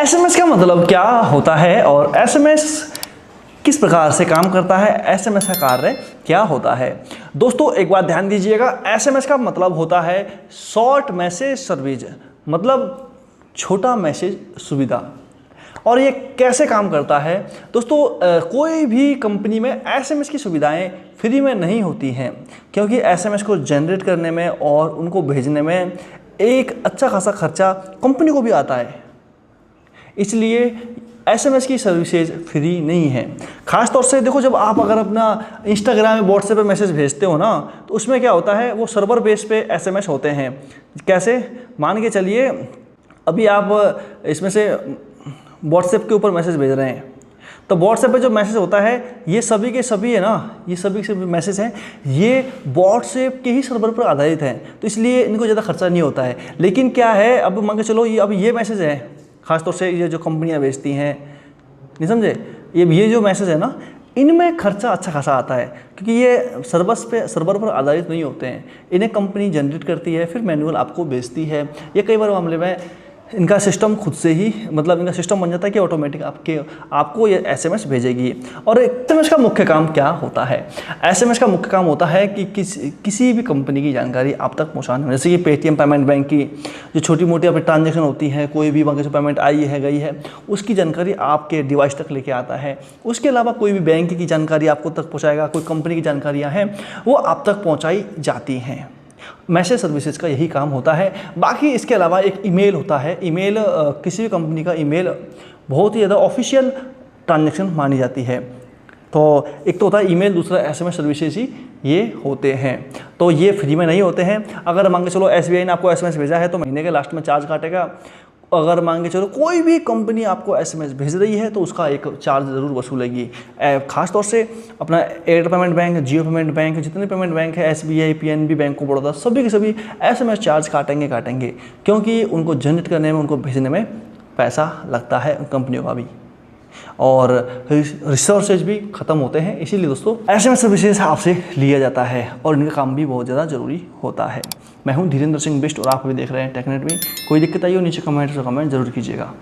SMS का मतलब क्या होता है और एसएमएस किस प्रकार से काम करता है, एसएमएस का कार्य क्या होता है। दोस्तों एक बात ध्यान दीजिएगा, एसएमएस का मतलब होता है शॉर्ट मैसेज सर्विस, मतलब छोटा मैसेज सुविधा। और ये कैसे काम करता है दोस्तों, कोई भी कंपनी में एसएमएस की सुविधाएं फ्री में नहीं होती हैं, क्योंकि एसएमएस को जनरेट करने में और उनको भेजने में एक अच्छा खासा खर्चा कंपनी को भी आता है। इसलिए एसएमएस की सर्विसेज फ्री नहीं है। खास तौर से देखो, जब आप अगर अपना इंस्टाग्राम या व्हाट्सएप पे मैसेज भेजते हो ना, तो उसमें क्या होता है, वो सर्वर बेस पे एसएमएस होते हैं। कैसे, मान के चलिए अभी आप इसमें से व्हाट्सएप के ऊपर मैसेज भेज रहे हैं, तो व्हाट्सएप पे जो मैसेज होता है ये सभी के सभी है ना, ये सभी के सभी मैसेज हैं, ये व्हाट्सएप के ही सर्वर पर आधारित हैं, तो इसलिए इनको ज़्यादा खर्चा नहीं होता है। लेकिन क्या है, अब मान के चलो ये मैसेज है, खासतौर से ये जो कंपनियां बेचती हैं, नहीं समझे, ये जो मैसेज है ना, इनमें खर्चा अच्छा खासा आता है, क्योंकि ये सर्वर पर आधारित नहीं होते हैं। इन्हें कंपनी जनरेट करती है, फिर मैनुअल आपको भेजती है। ये कई बार मामले में इनका सिस्टम खुद से ही, मतलब इनका सिस्टम बन जाता है कि ऑटोमेटिक आपको ये एसएमएस भेजेगी। और एसएमएस का मुख्य काम क्या होता है? एसएमएस का मुख्य काम होता है कि किसी भी कंपनी की जानकारी आप तक पहुंचाना। जैसे कि पेटीएम पेमेंट बैंक की जो छोटी मोटी अपनी ट्रांजेक्शन होती है, कोई भी बैंक से पेमेंट आई है गई है, उसकी जानकारी आपके डिवाइस तक लेके आता है। उसके अलावा कोई भी बैंक की जानकारी आपको तक पहुँचाएगा, कोई कंपनी की जानकारियाँ हैं वो आप तक पहुँचाई जाती हैं। मैसेज सर्विसेज का यही काम होता है। बाकी इसके अलावा एक ईमेल होता है। ईमेल, किसी भी कंपनी का ईमेल बहुत ही ज़्यादा ऑफिशियल ट्रांजैक्शन मानी जाती है। तो एक तो होता है ईमेल, दूसरा एसएमएस सर्विसेज ही ये होते हैं। तो ये फ्री में नहीं होते हैं। अगर मान के चलो एसबीआई ने आपको एसएमएस भेजा है तो महीने के लास्ट में चार्ज काटेगा। अगर मान के चलो कोई भी कंपनी आपको एसएमएस भेज रही है तो उसका एक चार्ज ज़रूर वसूलेगी। खास तौर से अपना एयरटेल पेमेंट बैंक, जियो पेमेंट बैंक, जितने पेमेंट बैंक है, SBI, PNB, bank of Baroda, सभी के सभी एसएमएस चार्ज काटेंगे, क्योंकि उनको जनरेट करने में, उनको भेजने में पैसा लगता है कंपनियों का भी, और रिसोर्सेज भी ख़त्म होते हैं। इसीलिए दोस्तों एसएमएस सर्विसेज आपसे लिया जाता है और इनका काम भी बहुत ज़्यादा ज़रूरी होता है। मैं हूं धीरेन्द्र सिंह बिष्ट और आप भी देख रहे हैं टेकनेट में। कोई दिक्कत आई हो नीचे कमेंट जरूर कीजिएगा।